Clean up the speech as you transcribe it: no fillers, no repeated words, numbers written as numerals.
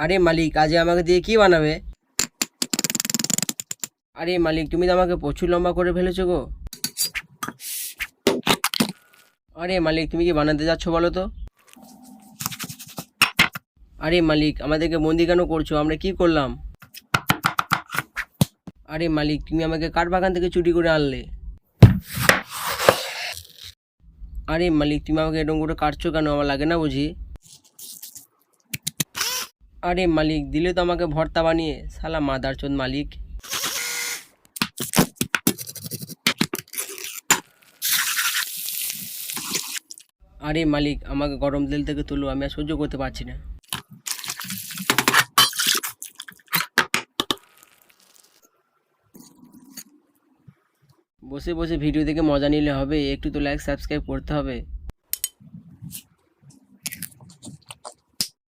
আরে মালিক, আজকে আমাকে দিয়ে কি বানাবে? আরে মালিক, তুমি তো আমাকে প্রচুর লম্বা করে ফেলেছো গো। আরে মালিক, তুমি কি বানাতে যাচ্ছ বলো তো? আরে মালিক, আমাদেরকে বন্দি কেন করছো? আমরা কি করলাম? আরে মালিক, তুমি আমাকে কার বাগান থেকে চুরি করে আনলে? আরে মালিক, তুমি আমাকে এরকম করে কাটছো কেন? আমার লাগে না বুঝি? আরে মালিক, দিলে তো আমাকে ভর্তা বানিয়ে, শালা মাদারচোদ মালিক। আরে মালিক, আমাকে গরম তেল থেকে তুলো, আমি আর সহ্য করতে পারছি না। বসে বসে ভিডিও দেখে মজা নিলে হবে? একটু তো লাইক সাবস্ক্রাইব করতে হবে।